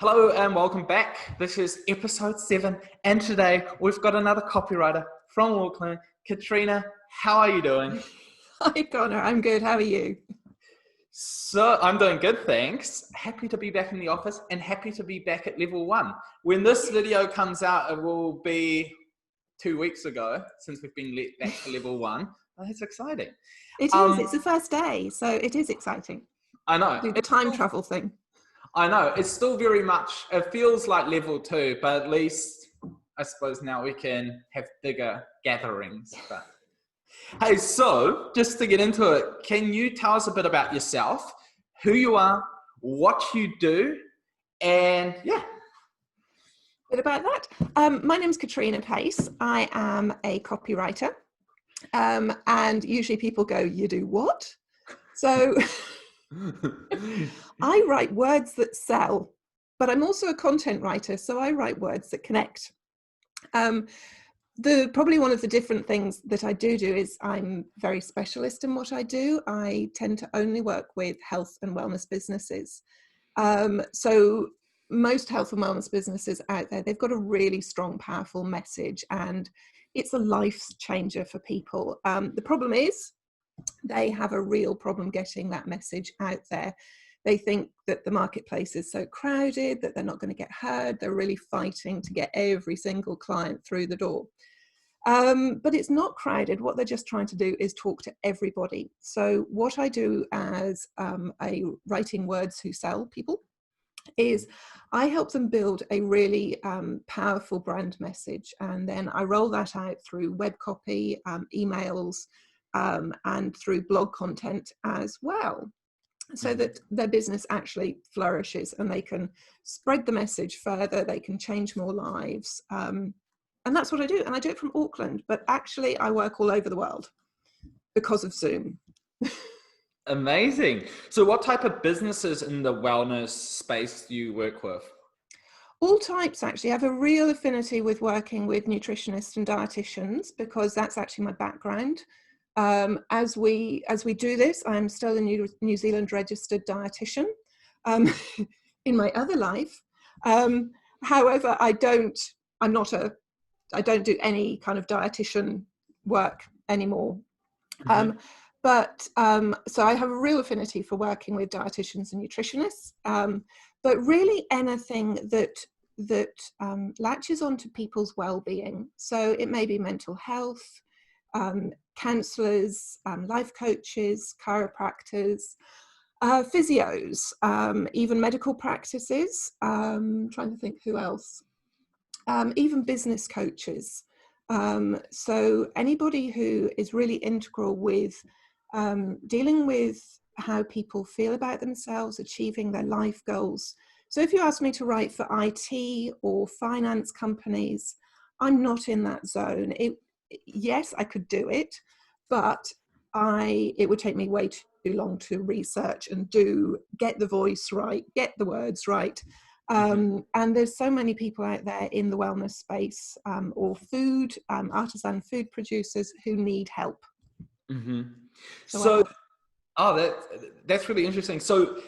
Hello and welcome back. This is episode 7, and today we've got another copywriter from Auckland. Katrina, how are you doing? Hi Connor, I'm good. How are you? So I'm doing good, thanks. Happy to be back in the office and happy to be back at level 1. When this video comes out, it will be 2 weeks ago since we've been let back to level 1. Oh, that's exciting. It is. It's the first day, so it is exciting. I know. Do the time travel thing. I know. It's still very much, it feels like level 2, but at least I suppose now we can have bigger gatherings. But hey, so just to get into it, can you tell us a bit about yourself, who you are, what you do, and yeah. A bit about that. My name's Katrina Pace. I am a copywriter. And usually people go, you do what? So I write words that sell, but I'm also a content writer. So I write words that connect. Probably one of the different things that I do is I'm very specialist in what I do. I tend to only work with health and wellness businesses. So most health and wellness businesses out there, they've got a really strong, powerful message, and it's a life changer for people. The problem is they have a real problem getting that message out there. They think that the marketplace is so crowded that they're not going to get heard. They're really fighting to get every single client through the door. But it's not crowded. What they're just trying to do is talk to everybody. So what I do as a writing words who sell people is I help them build a really powerful brand message, and then I roll that out through web copy, emails, and through blog content as well, so that their business actually flourishes and they can spread the message further, they can change more lives. And that's what I do. And I do it from Auckland, but actually I work all over the world because of Zoom. Amazing. So what type of businesses in the wellness space do you work with? All types, actually. I have a real affinity with working with nutritionists and dietitians because that's actually my background. As we do this, I'm still a New Zealand registered dietitian in my other life. However, I don't do any kind of dietitian work anymore. Mm-hmm. So I have a real affinity for working with dietitians and nutritionists, but really anything that latches onto people's well-being. So it may be mental health, counsellors, life coaches, chiropractors, physios, even medical practices. Trying to think who else. Even business coaches. So anybody who is really integral with dealing with how people feel about themselves, achieving their life goals. So if you ask me to write for IT or finance companies, I'm not in that zone. Yes, I could do it, but it would take me way too long to research and get the voice right, get the words right. And there's so many people out there in the wellness space or food, artisan food producers who need help. Mm-hmm. So that's really interesting. So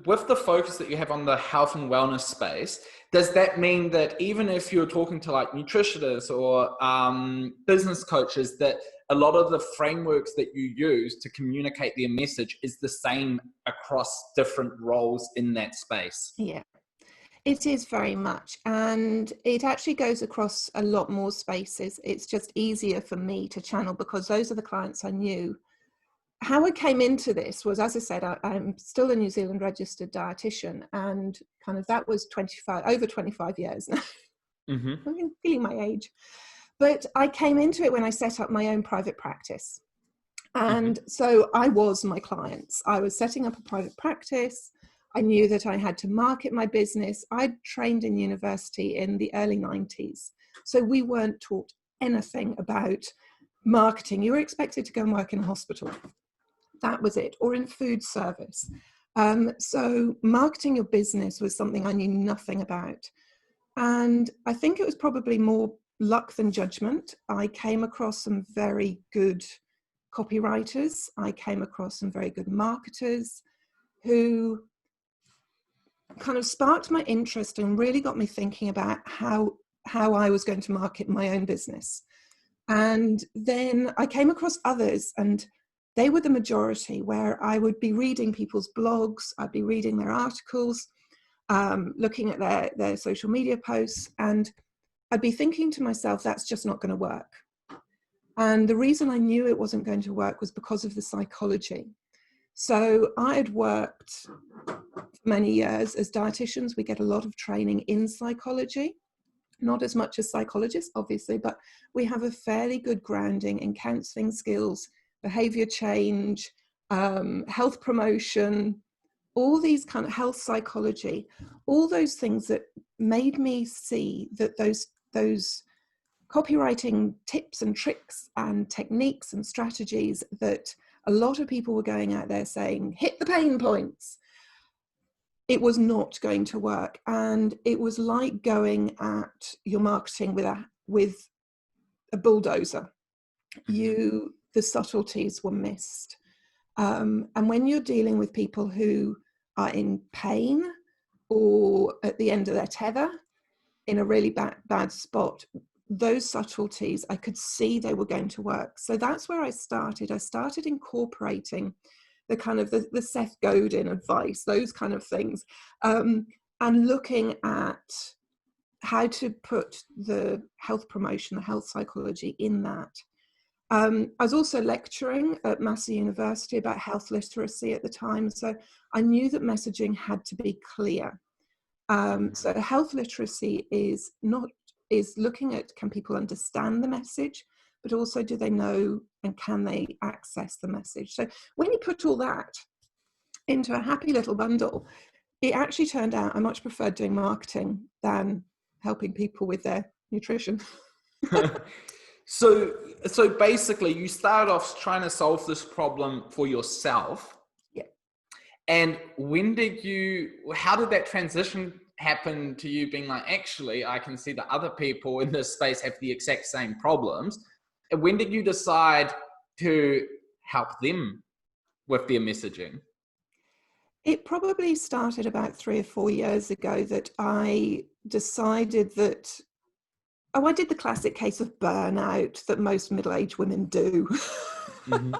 with the focus that you have on the health and wellness space, does that mean that even if you're talking to like nutritionists or business coaches, that a lot of the frameworks that you use to communicate their message is the same across different roles in that space? Yeah, it is very much. And it actually goes across a lot more spaces. It's just easier for me to channel because those are the clients I knew. How I came into this was, as I said, I'm still a New Zealand registered dietitian, and kind of that was over 25 years now. Mm-hmm. I'm feeling my age. But I came into it when I set up my own private practice. And so I was my clients. I was setting up a private practice. I knew that I had to market my business. I'd trained in university in the early 90s. So we weren't taught anything about marketing. You were expected to go and work in a hospital. That was it, or in food service. So marketing your business was something I knew nothing about. And I think it was probably more luck than judgment. I came across some very good copywriters. I came across some very good marketers who kind of sparked my interest and really got me thinking about how I was going to market my own business. And then I came across others, and they were the majority, where I would be reading people's blogs, I'd be reading their articles, looking at their social media posts, and I'd be thinking to myself, that's just not going to work. And the reason I knew it wasn't going to work was because of the psychology. So I had worked for many years as dietitians. We get a lot of training in psychology, not as much as psychologists, obviously, but we have a fairly good grounding in counseling skills, behavior change, health promotion, all these kind of health psychology, all those things that made me see that those copywriting tips and tricks and techniques and strategies that a lot of people were going out there saying, hit the pain points, it was not going to work. And it was like going at your marketing with a bulldozer. The subtleties were missed. And when you're dealing with people who are in pain or at the end of their tether in a really bad spot, those subtleties, I could see they were going to work. So that's where I started. I started incorporating the kind of the Seth Godin advice, those kind of things, and looking at how to put the health promotion, the health psychology in that. I was also lecturing at Massey University about health literacy at the time, so I knew that messaging had to be clear. So health literacy is looking at, can people understand the message, but also do they know and can they access the message? So when you put all that into a happy little bundle, it actually turned out I much preferred doing marketing than helping people with their nutrition. So basically you started off trying to solve this problem for yourself. Yeah. And how did that transition happen to you being like, actually, I can see that other people in this space have the exact same problems? And when did you decide to help them with their messaging? It probably started about 3 or 4 years ago that I decided that, I did the classic case of burnout that most middle-aged women do. Mm-hmm.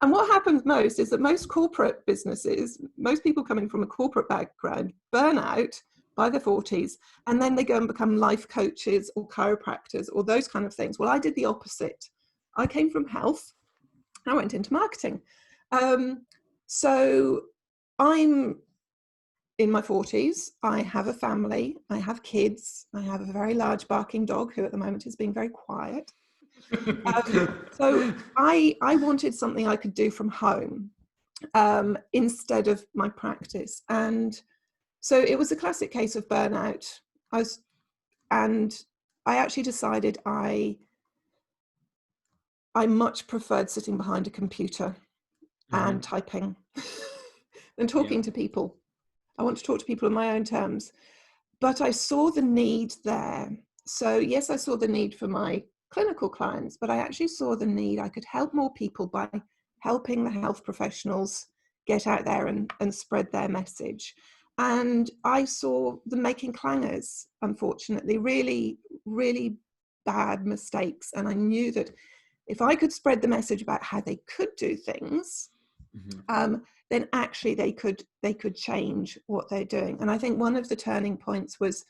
And what happens most is that most corporate businesses, most people coming from a corporate background, burn out by their 40s, and then they go and become life coaches or chiropractors or those kind of things. Well, I did the opposite. I came from health. I went into marketing. So I'm in my 40s. I have a family. I have kids. I have a very large barking dog who at the moment is being very quiet. So I wanted something I could do from home instead of my practice. And so it was a classic case of burnout. I actually decided I much preferred sitting behind a computer and typing than talking to people. I want to talk to people on my own terms. But I saw the need there. So yes, I saw the need for my clinical clients, but I actually saw the need. I could help more people by helping the health professionals get out there and spread their message. And I saw them making clangers, unfortunately, really, really bad mistakes. And I knew that if I could spread the message about how they could do things, then actually they could change what they're doing. And I think one of the turning points was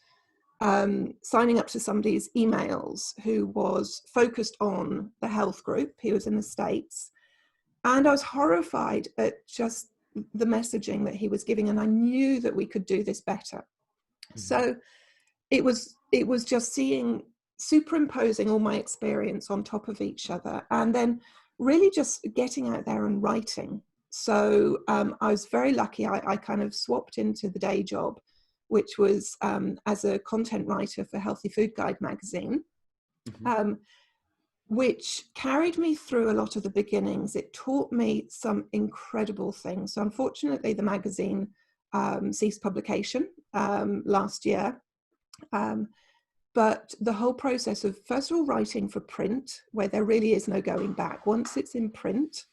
signing up to somebody's emails who was focused on the health group. He was in the States. And I was horrified at just the messaging that he was giving. And I knew that we could do this better. So it was just superimposing all my experience on top of each other, and then really just getting out there and writing. So I was very lucky. I kind of swapped into the day job, which was as a content writer for Healthy Food Guide magazine, which carried me through a lot of the beginnings. It taught me some incredible things. So unfortunately, the magazine ceased publication last year. But the whole process of, first of all, writing for print, where there really is no going back. Once it's in print,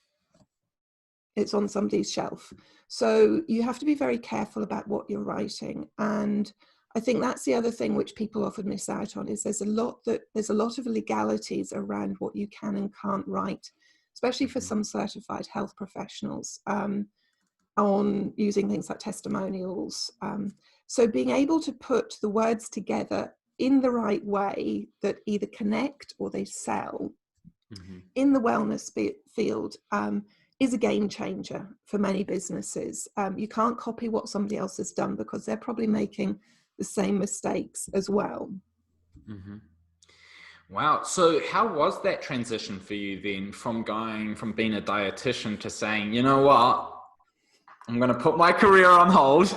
It's on somebody's shelf. So you have to be very careful about what you're writing. And I think that's the other thing which people often miss out on, is there's a lot of legalities around what you can and can't write, especially for some certified health professionals, on using things like testimonials. So being able to put the words together in the right way that either connect or they sell in the wellness field is a game changer for many businesses. You can't copy what somebody else has done because they're probably making the same mistakes as well. Wow. So how was that transition for you then, from going from being a dietitian to saying, you know what, I'm going to put my career on hold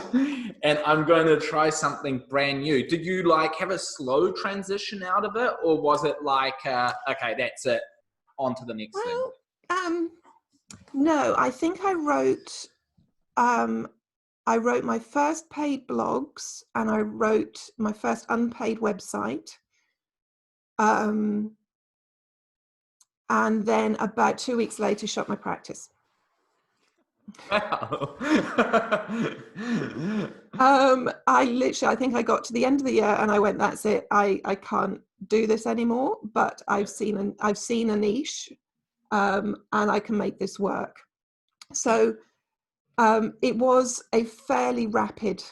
and I'm going to try something brand new? Did you like have a slow transition out of it, or was it like, okay, that's it, on to the next thing? No, I think I wrote my first paid blogs, and I wrote my first unpaid website. And then about 2 weeks later, shut my practice. Wow. I think I got to the end of the year and I went, that's it. I can't do this anymore, but I've seen a niche, and I can make this work. So it was a fairly rapid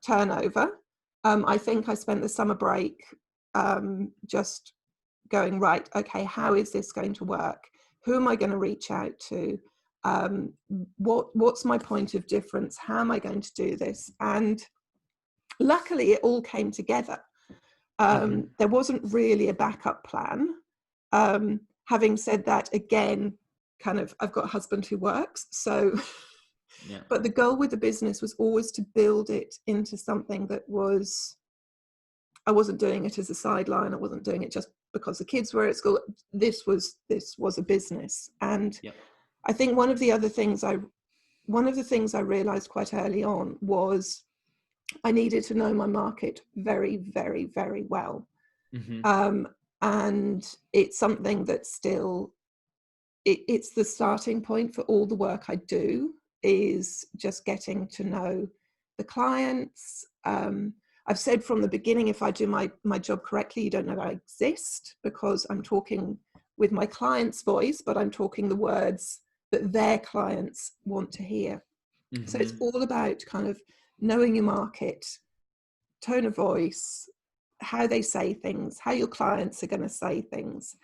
turnover. I think I spent the summer break just going, right, okay, how is this going to work? Who am I going to reach out to? What's my point of difference? How am I going to do this? And luckily it all came together. There wasn't really a backup plan. Having said that, again, kind of, I've got a husband who works, so yeah. But the goal with the business was always to build it into something that was, I wasn't doing it as a sideline. I wasn't doing it just because the kids were at school. This was a business. And yeah. I think one of the things I realized quite early on was I needed to know my market very, very, very well. And it's something that still, it's the starting point for all the work I do, is just getting to know the clients. I've said from the beginning, if I do my job correctly, you don't know I exist, because I'm talking with my client's voice, but I'm talking the words that their clients want to hear. So it's all about kind of knowing your market, tone of voice, how they say things, how your clients are going to say things.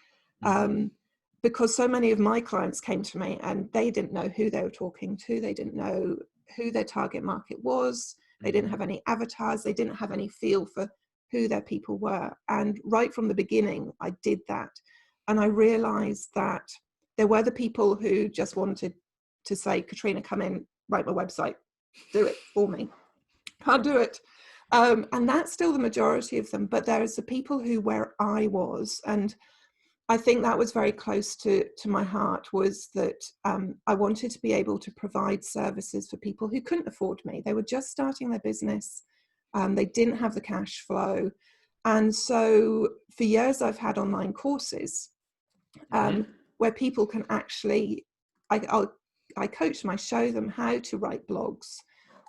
Because so many of my clients came to me and they didn't know who they were talking to. They didn't know who their target market was. They didn't have any avatars. They didn't have any feel for who their people were. And right from the beginning, I did that. And I realized that there were the people who just wanted to say, Katrina, come in, write my website, do it for me. Can't do it. And that's still the majority of them. But there's the people who, where I was, and I think that was very close to my heart, was that I wanted to be able to provide services for people who couldn't afford me. They were just starting their business. They didn't have the cash flow. And so for years, I've had online courses where people can actually, I coach them, I show them how to write blogs.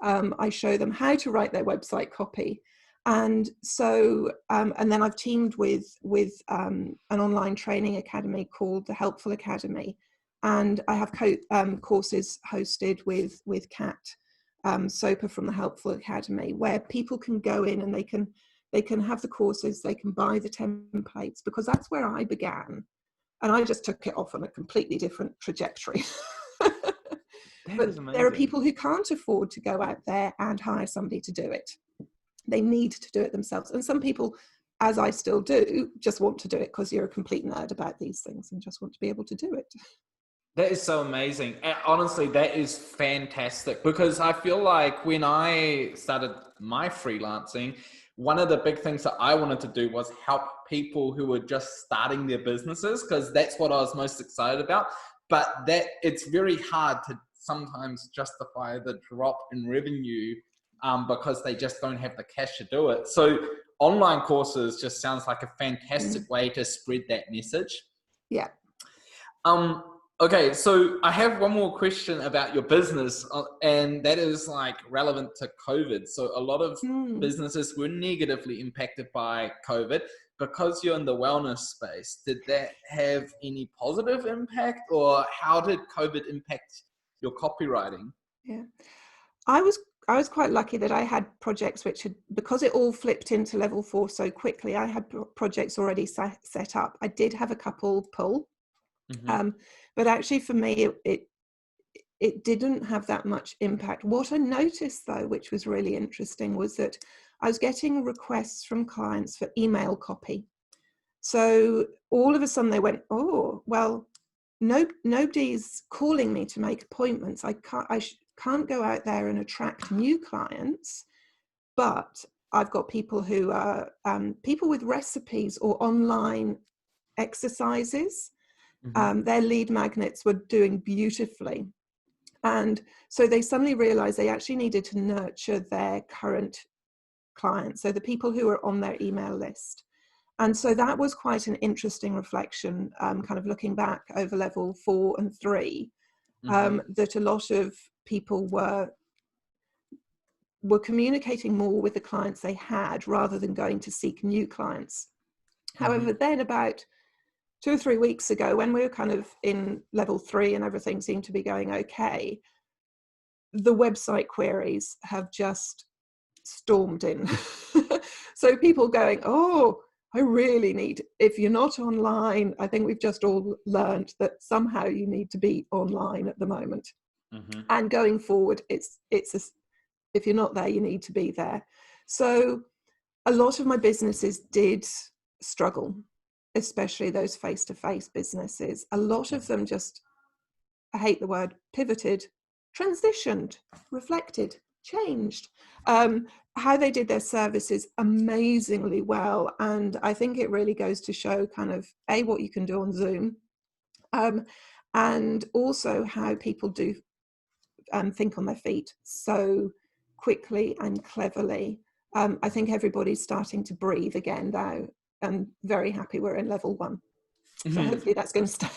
I show them how to write their website copy. And so, and then I've teamed with an online training academy called the Helpful Academy. And I have courses hosted with Kat Soper from the Helpful Academy, where people can go in and they can have the courses, they can buy the templates, because that's where I began. And I just took it off on a completely different trajectory. But there are people who can't afford to go out there and hire somebody to do it. They need to do it themselves. And some people, as I still do, just want to do it because you're a complete nerd about these things and just want to be able to do it. That is so amazing. And honestly, that is fantastic, because I feel like when I started my freelancing, one of the big things that I wanted to do was help people who were just starting their businesses, because that's what I was most excited about. But that it's very hard to sometimes justify the drop in revenue because they just don't have the cash to do it. So online courses just sounds like a fantastic way to spread that message. Yeah. Okay, so I have one more question about your business, and that is like relevant to COVID. So a lot of businesses were negatively impacted by COVID. Because you're in the wellness space, did that have any positive impact, or how did COVID impact your copywriting? Yeah, I was quite lucky that I had projects which had, because it all flipped into level 4 so quickly, I had projects already set up. I did have a couple pull, but actually for me, it didn't have that much impact. What I noticed though, which was really interesting, was that I was getting requests from clients for email copy. So all of a sudden they went, oh, well, nobody's calling me to make appointments. I can't go out there and attract new clients, but I've got people who are people with recipes or online exercises. Their lead magnets were doing beautifully. And so they suddenly realized they actually needed to nurture their current clients, so the people who are on their email list. And so that was quite an interesting reflection, kind of looking back over level 4 and 3, that a lot of people were communicating more with the clients they had rather than going to seek new clients. However, then about 2 or 3 weeks ago, when we were kind of in level 3 and everything seemed to be going okay, the website queries have just stormed in. So people going, oh, I really need, if you're not online, I think we've just all learned that somehow you need to be online at the moment. And going forward, if you're not there, you need to be there. So a lot of my businesses did struggle, especially those face-to-face businesses. A lot of them just, I hate the word, pivoted, transitioned, reflected, changed. How they did their services amazingly well. And I think it really goes to show kind of, A, what you can do on Zoom, and also how people do think on their feet so quickly and cleverly. I think everybody's starting to breathe again now. I'm very happy we're in level 1. So hopefully that's going to stay.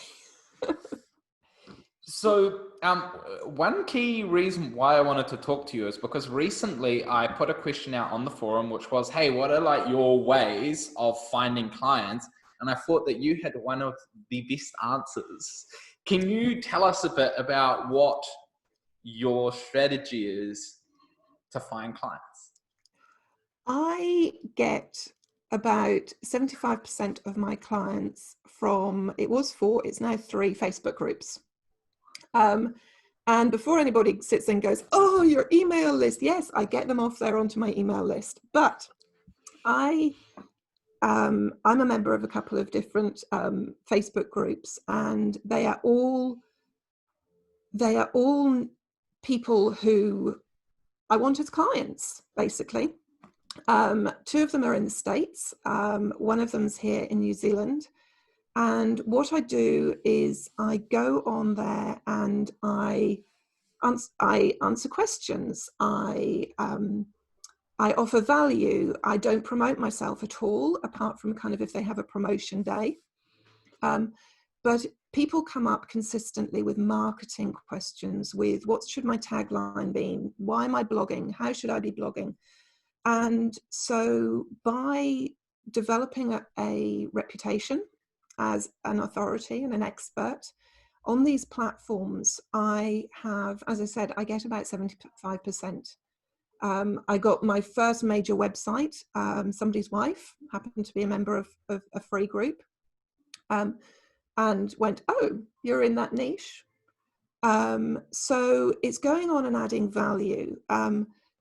So one key reason why I wanted to talk to you is because recently I put a question out on the forum, which was, hey, what are like your ways of finding clients? And I thought that you had one of the best answers. Can you tell us a bit about what your strategy is to find clients? I get about 75% of my clients from, it was 4, it's now 3 Facebook groups. And before anybody sits and goes, oh, your email list. Yes, I get them off there onto my email list. But I'm a member of a couple of different Facebook groups, and they are all people who I want as clients, basically. 2 of them are in the States. One of them's here in New Zealand. And what I do is I go on there and I answer questions. I offer value. I don't promote myself at all, apart from kind of if they have a promotion day. But people come up consistently with marketing questions, with what should my tagline be? Why am I blogging? How should I be blogging? And so by developing a reputation as an authority and an expert on these platforms, I have, as I said, I get about 75%. I got my first major website. Somebody's wife happened to be a member of a free group, and went, oh, you're in that niche. So it's going on and adding value.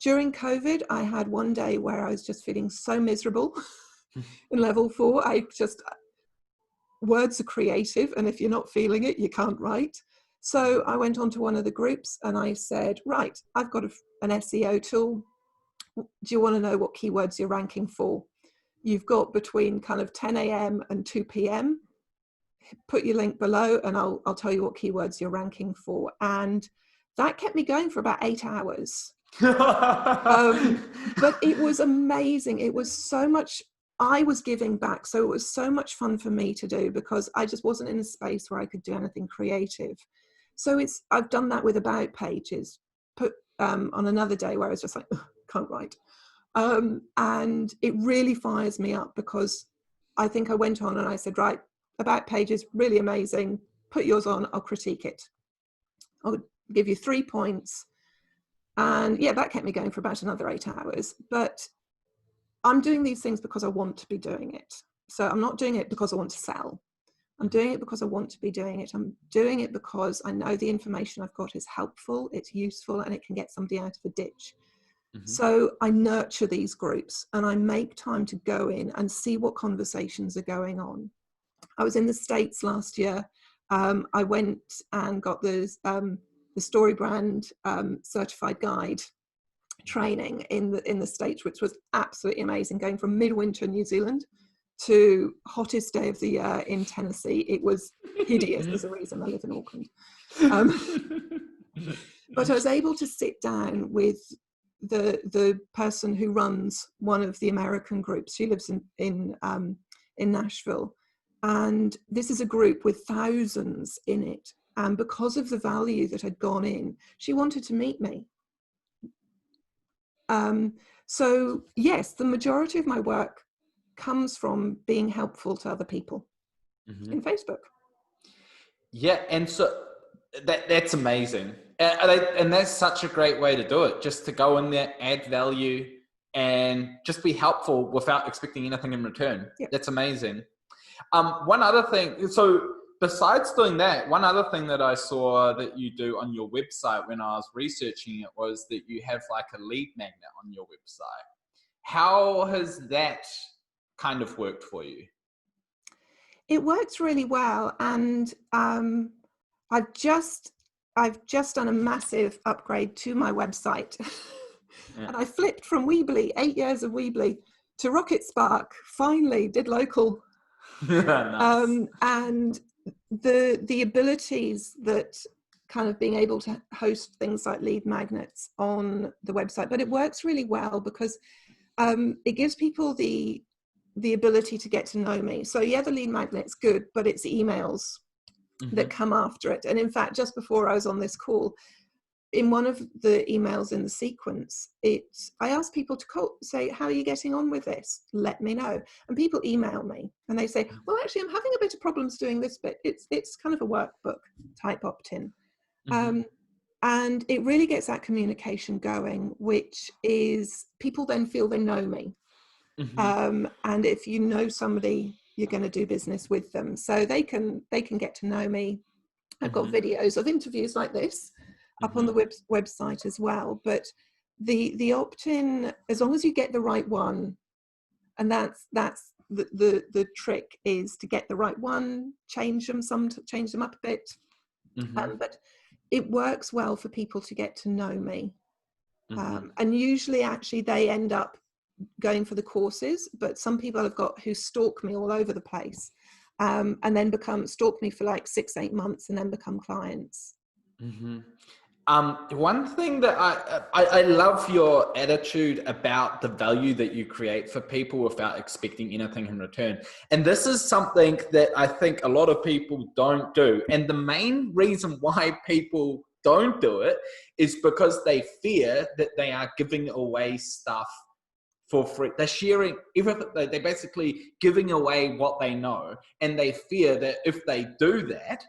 During COVID, I had one day where I was just feeling so miserable in level 4. Words are creative, and if you're not feeling it, you can't write. So I went onto one of the groups and I said, right, I've got an SEO tool. Do you want to know what keywords you're ranking for? You've got between kind of 10 a.m. and 2 p.m. Put your link below and I'll tell you what keywords you're ranking for. And that kept me going for about 8 hours. But it was amazing. It was so much I was giving back. So it was so much fun for me to do because I just wasn't in a space where I could do anything creative. So I've done that with about pages, put on another day where I was just like, can't write. And it really fires me up because I think I went on and I said, right, about pages, really amazing. Put yours on, I'll critique it. I'll give you 3 points. And yeah, that kept me going for about another 8 hours. But I'm doing these things because I want to be doing it. So I'm not doing it because I want to sell. I'm doing it because I want to be doing it. I'm doing it because I know the information I've got is helpful, it's useful, and it can get somebody out of a ditch. So I nurture these groups and I make time to go in and see what conversations are going on. I was in the States last year. I went and got the StoryBrand certified guide training in the States, which was absolutely amazing, going from midwinter New Zealand to hottest day of the year in Tennessee. It was hideous. There's a reason I live in Auckland. But I was able to sit down with the person who runs one of the American groups. She lives in Nashville, and this is a group with thousands in it. And because of the value that had gone in, she wanted to meet me. So yes, the majority of my work comes from being helpful to other people in Facebook. Yeah, and so that's amazing. And that's such a great way to do it, just to go in there, add value, and just be helpful without expecting anything in return. Yep. That's amazing. One other thing, so besides doing that, one other thing that I saw that you do on your website when I was researching it was that you have like a lead magnet on your website. How has that kind of worked for you? It works really well, and I've just done a massive upgrade to my website. Yeah. And I flipped from Weebly, 8 years of Weebly, to Rocket Spark. Finally, did local. Nice. And the abilities that kind of being able to host things like lead magnets on the website, but it works really well because it gives people the ability to get to know me. So yeah, the lead magnet's good, but it's emails that come after it. And in fact, just before I was on this call, in one of the emails in the sequence, I asked people to say, how are you getting on with this? Let me know. And people email me and they say, well, actually, I'm having a bit of problems doing this bit. It's kind of a workbook type opt-in. And it really gets that communication going, which is people then feel they know me. And if you know somebody, you're going to do business with them. So they can get to know me. I've got videos of interviews like this up on the website as well. But the opt-in, as long as you get the right one, and that's the trick, is to get the right one, change them up a bit. But it works well for people to get to know me. And usually actually they end up going for the courses, but some people I've got who stalk me all over the place, and then stalk me for like 6-8 months and then become clients. One thing that I love your attitude about the value that you create for people without expecting anything in return. And this is something that I think a lot of people don't do. And the main reason why people don't do it is because they fear that they are giving away stuff for free. They're sharing everything. They're basically giving away what they know. And they fear that if they do that,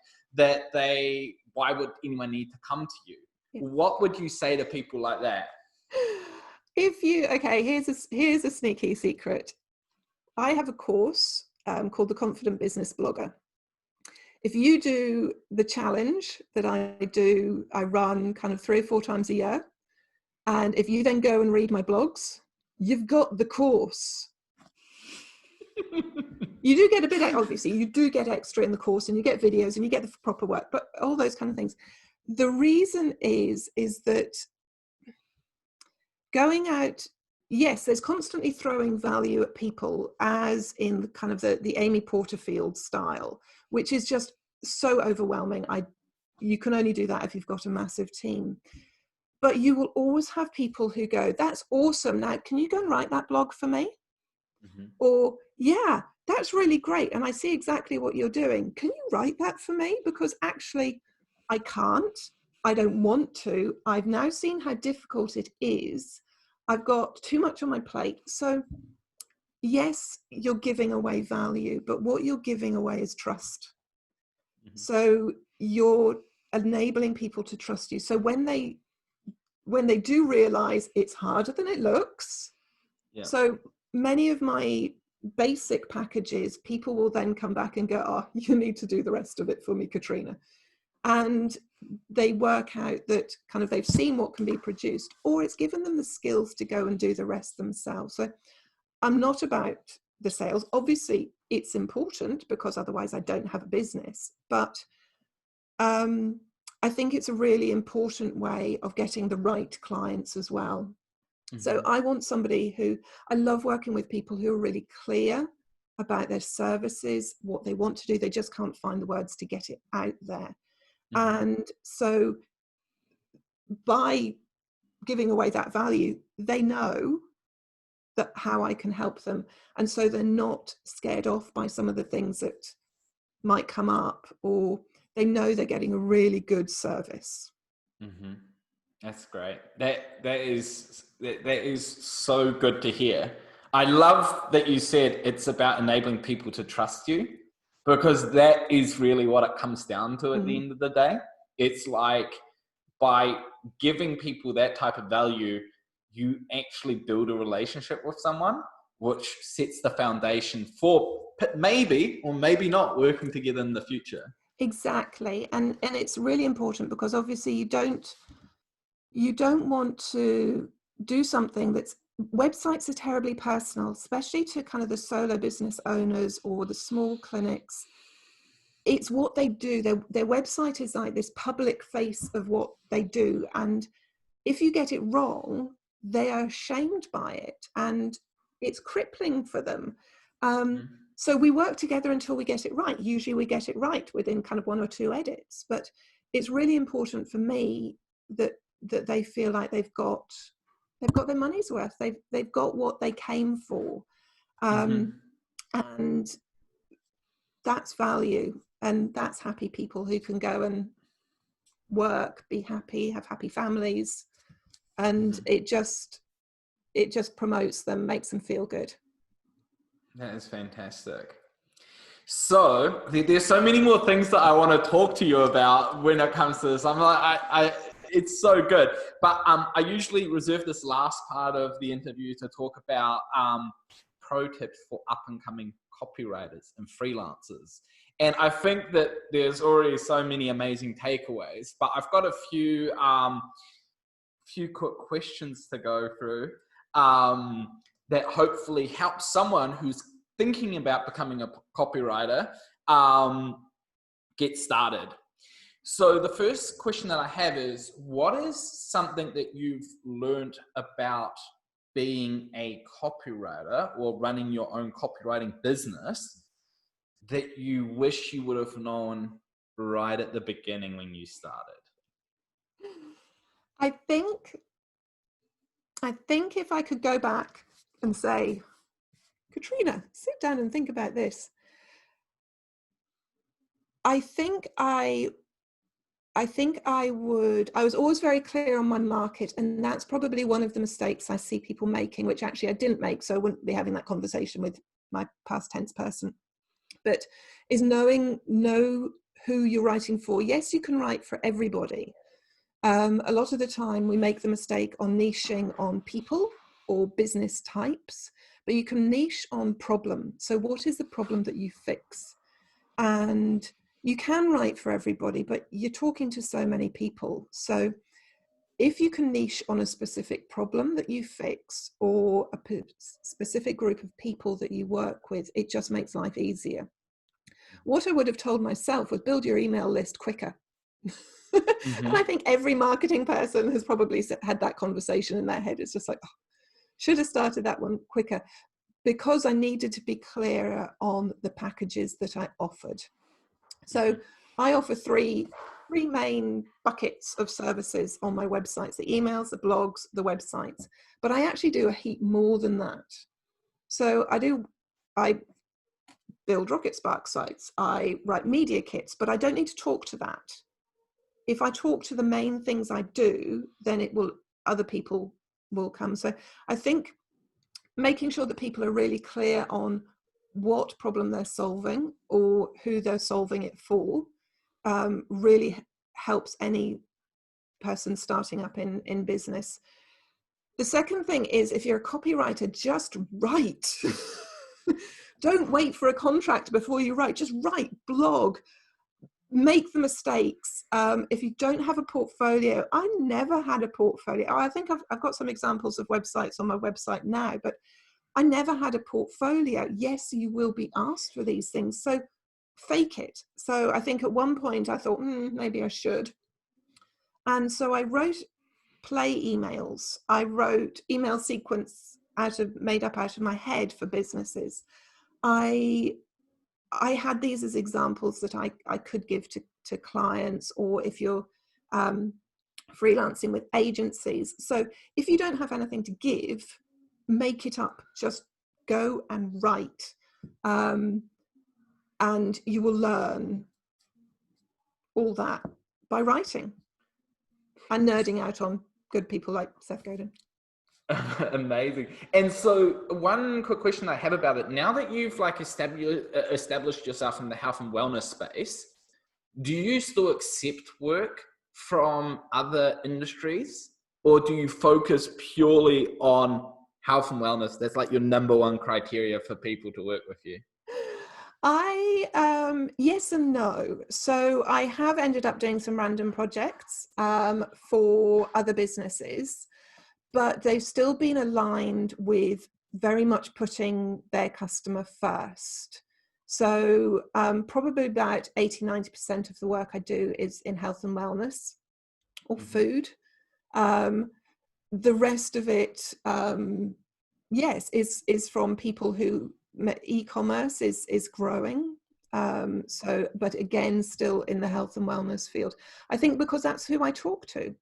why would anyone need to come to you? What would you say to people like that? Here's a sneaky secret. I have a course called the Confident Business Blogger. If you do the challenge that I do, I run kind of 3 or 4 times a year. And if you then go and read my blogs, you've got the course. You do get a bit, obviously, you do get extra in the course, and you get videos and you get the proper work, but all those kind of things. The reason is that going out, yes, there's constantly throwing value at people, as in kind of the Amy Porterfield style, which is just so overwhelming. You can only do that if you've got a massive team. But you will always have people who go, that's awesome. Now, can you go and write that blog for me? Or, yeah, that's really great. And I see exactly what you're doing. Can you write that for me? Because actually I can't, I don't want to. I've now seen how difficult it is. I've got too much on my plate. So yes, you're giving away value, but what you're giving away is trust. So you're enabling people to trust you. So when they do realize it's harder than it looks. So many of my basic packages, people will then come back and go, oh, you need to do the rest of it for me, Katrina. And they work out that kind of they've seen what can be produced, or it's given them the skills to go and do the rest themselves. So I'm not about the sales. Obviously, it's important because otherwise I don't have a business. But I think it's a really important way of getting the right clients as well. So I want somebody who, I love working with people who are really clear about their services, what they want to do. They just can't find the words to get it out there. And so by giving away that value, they know that how I can help them. And so they're not scared off by some of the things that might come up, or they know they're getting a really good service. That's great. That is so good to hear. I love that you said it's about enabling people to trust you, because that is really what it comes down to at the end of the day. It's like, by giving people that type of value, you actually build a relationship with someone, which sets the foundation for maybe or maybe not working together in the future. Exactly. And it's really important, because obviously you don't want to do something that's, websites are terribly personal, especially to kind of the solo business owners or the small clinics. It's what they do. Their website is like this public face of what they do. And if you get it wrong, they are shamed by it, and it's crippling for them. So we work together until we get it right. Usually we get it right within kind of 1 or 2 edits, but it's really important for me that they feel like they've got their money's worth. They've got what they came for. And that's value, and that's happy people who can go and work, be happy, have happy families, and it just promotes them, makes them feel good. That is fantastic. So there's so many more things that I want to talk to you about when it comes to this. I'm like, it's so good. But I usually reserve this last part of the interview to talk about pro tips for up and coming copywriters and freelancers. And I think that there's already so many amazing takeaways, but I've got a few quick questions to go through that hopefully help someone who's thinking about becoming a copywriter get started. So the first question that I have is, what is something that you've learned about being a copywriter or running your own copywriting business that you wish you would have known right at the beginning when you started? I think if I could go back and say, Katrina, sit down and think about this. I was always very clear on my market, and that's probably one of the mistakes I see people making, which actually I didn't make, so I wouldn't be having that conversation with my past tense person, but is know who you're writing for. Yes, you can write for everybody. A lot of the time we make the mistake on niching on people or business types, but you can niche on problem. So what is the problem that you fix? And you can write for everybody, but you're talking to so many people. So if you can niche on a specific problem that you fix, or a specific group of people that you work with, it just makes life easier. What I would have told myself was build your email list quicker. And I think every marketing person has probably had that conversation in their head. It's just like, oh, should have started that one quicker, because I needed to be clearer on the packages that I offered. So I offer three main buckets of services on my websites: the emails, the blogs, the websites. But I actually do a heap more than that. So I build Rocket Spark sites, I write media kits, but I don't need to talk to that. If I talk to the main things I do, then other people will come. So I think making sure that people are really clear on what problem they're solving or who they're solving it for really helps any person starting up in business. The second thing is, if you're a copywriter, just write. Don't wait for a contract before you write. Just write, blog, make the mistakes. If you don't have a portfolio, I never had a portfolio. I think I've got some examples of websites on my website now, but I never had a portfolio. Yes, you will be asked for these things, so fake it. So I think at one point I thought, maybe I should. And so I wrote play emails. I wrote email sequence made up out of my head for businesses. I had these as examples that I could give to clients, or if you're freelancing with agencies. So if you don't have anything to give, make it up. Just go and write. And you will learn all that by writing and nerding out on good people like Seth Godin. Amazing. And so one quick question I have about it, now that you've established yourself in the health and wellness space, do you still accept work from other industries, or do you focus purely on health and wellness? That's like your number one criteria for people to work with you. Yes and no. So I have ended up doing some random projects for other businesses, but they've still been aligned with very much putting their customer first. So probably about 80-90% of the work I do is in health and wellness or food. The rest of it, yes, is from people who e-commerce is growing. So, but again, still in the health and wellness field. I think because that's who I talk to.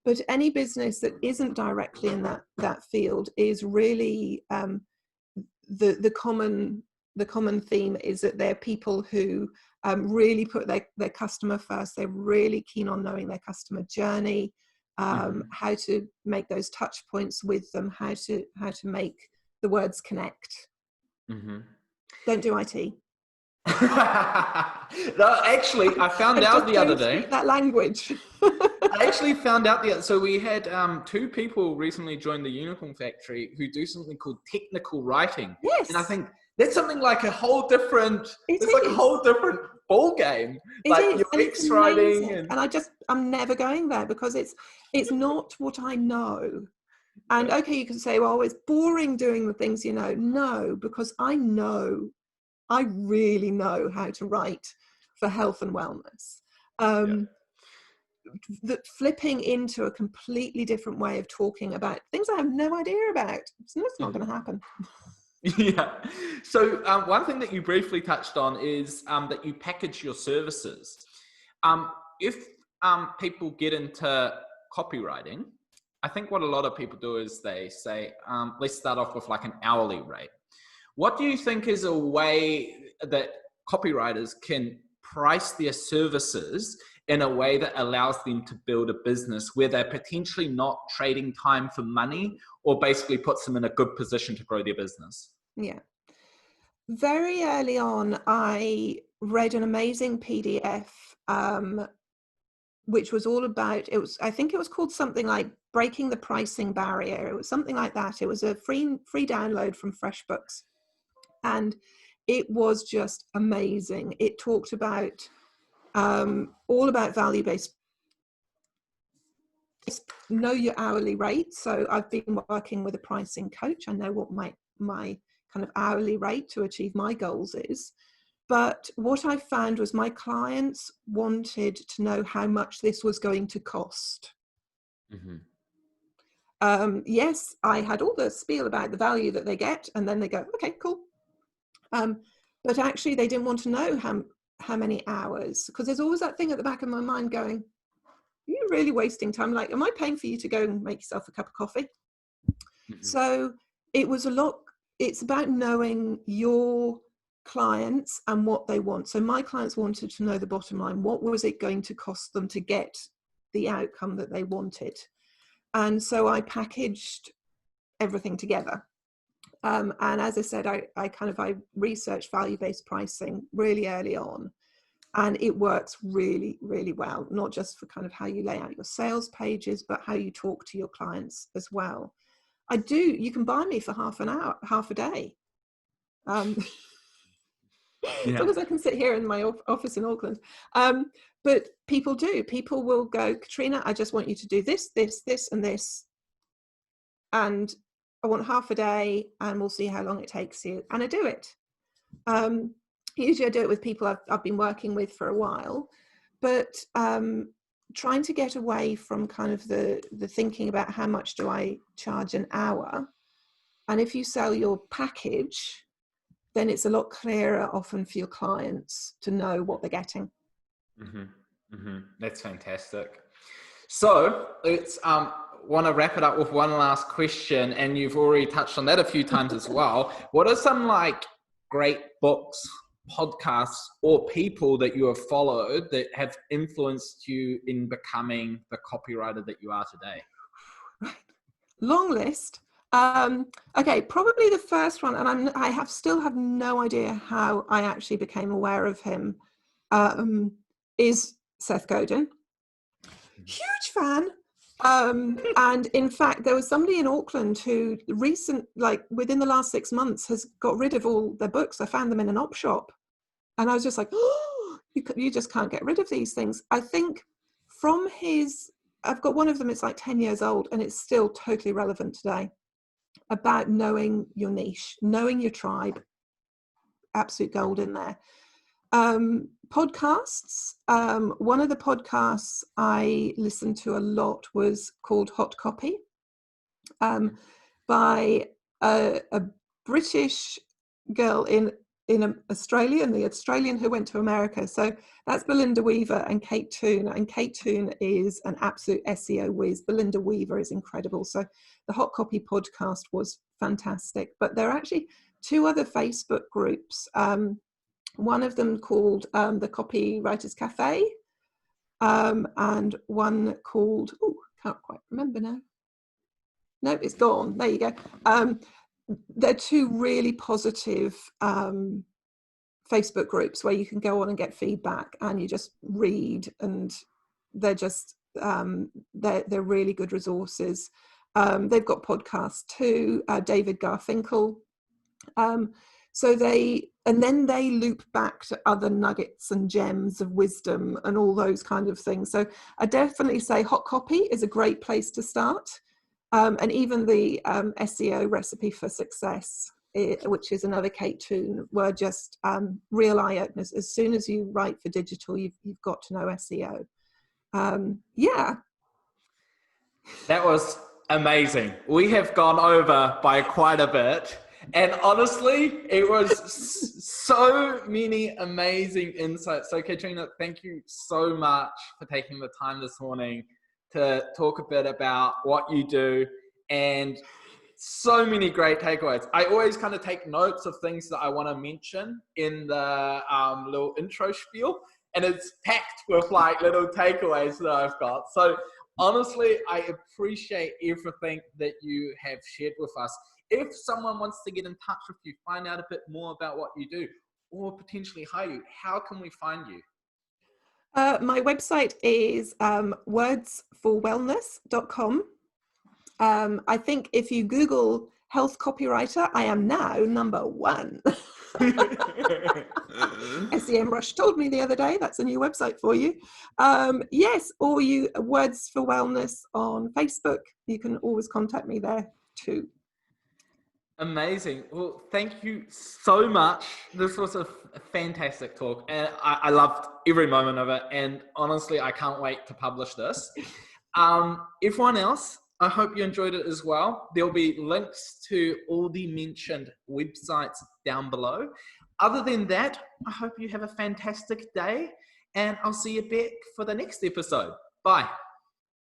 But any business that isn't directly in that field is really the common theme is that they're people who really put their customer first. They're really keen on knowing their customer journey, how to make those touch points with them, how to make the words connect. Don't do IT. No, actually, I found out the other day. That language. I actually found out so we had two people recently join the Unicorn Factory who do something called technical writing. Yes. And I think that's something like a whole different, like a whole different ball game. Your UX writing. And I'm never going there because it's not what I know. And okay, you can say, well, it's boring doing the things you know. No, because I really know how to write for health and wellness. That flipping into a completely different way of talking about things I have no idea about, it's not going to happen. Yeah. So one thing that you briefly touched on is that you package your services. If people get into copywriting, I think what a lot of people do is they say, let's start off with like an hourly rate. What do you think is a way that copywriters can price their services in a way that allows them to build a business where they're potentially not trading time for money, or basically puts them in a good position to grow their business? Yeah. Very early on, I read an amazing PDF, which was all about, I think it was called something like Breaking the Pricing Barrier. It was something like that. It was a free download from FreshBooks. And it was just amazing. It talked about all about value-based. Know your hourly rate. So I've been working with a pricing coach. I know what my kind of hourly rate to achieve my goals is. But what I found was my clients wanted to know how much this was going to cost. Yes, I had all the spiel about the value that they get, and then they go, okay, cool. But actually they didn't want to know how many hours, because there's always that thing at the back of my mind going, are you really wasting time? Like, am I paying for you to go and make yourself a cup of coffee? So it was a lot it's about knowing your clients and what they want. So my clients wanted to know the bottom line. What was it going to cost them to get the outcome that they wanted? And so I packaged everything together. And as I said, I researched value-based pricing really early on, and it works really, really well, not just for kind of how you lay out your sales pages, but how you talk to your clients as well. You can buy me for half an hour, half a day. As long as I can sit here in my office in Auckland. But people will go, Katrina, I just want you to do this, this, this, and this. And I want half a day, and we'll see how long it takes you. And I do it. Usually I do it with people I've been working with for a while, but trying to get away from kind of the thinking about how much do I charge an hour. And if you sell your package, then it's a lot clearer often for your clients to know what they're getting. That's fantastic. So let's want to wrap it up with one last question, and you've already touched on that a few times as well. What are some like great books, podcasts, or people that you have followed that have influenced you in becoming the copywriter that you are today? Right. Long list. Okay, probably the first one, and I still have no idea how I actually became aware of him, is Seth Godin. Huge fan. And in fact, there was somebody in Auckland who within the last 6 months has got rid of all their books. I found them in an op shop, and I was just like, oh, you just can't get rid of these things. I think I've got one of them, it's like 10 years old, and it's still totally relevant today, about knowing your niche, knowing your tribe. Absolute gold in there. Podcasts. One of the podcasts I listened to a lot was called Hot Copy, by a British girl in Australia, and the Australian who went to America. So that's Belinda Weaver and Kate Toon. And Kate Toon is an absolute SEO whiz. Belinda Weaver is incredible. So the Hot Copy podcast was fantastic. But there are actually 2 other Facebook groups. One of them called the Copywriters Cafe, and one called, can't quite remember now. No, it's gone. There you go. They're 2 really positive Facebook groups where you can go on and get feedback, and you just read, and they're just they're really good resources. They've got podcasts too. David Garfinkel. So they loop back to other nuggets and gems of wisdom and all those kind of things. So I definitely say Hot Copy is a great place to start. And even the SEO Recipe for Success, which is another Kate Toon, were just real eye-openers. As soon as you write for digital, you've got to know SEO. Yeah. That was amazing. We have gone over by quite a bit. And honestly, it was so many amazing insights. So Katrina, thank you so much for taking the time this morning to talk a bit about what you do, and so many great takeaways. I always kind of take notes of things that I want to mention in the little intro spiel, and it's packed with like little takeaways that I've got. So honestly, I appreciate everything that you have shared with us. If someone wants to get in touch with you, find out a bit more about what you do, or potentially hire you, how can we find you? My website is wordsforwellness.com. I think if you Google health copywriter, I am now number 1. SEM Rush told me the other day, that's a new website for you. Yes, or Words for Wellness on Facebook. You can always contact me there too. Amazing. Well, thank you so much. This was a fantastic talk, and I loved every moment of it. And honestly, I can't wait to publish this. Everyone else, I hope you enjoyed it as well. There'll be links to all the mentioned websites down below. Other than that, I hope you have a fantastic day, and I'll see you back for the next episode. Bye.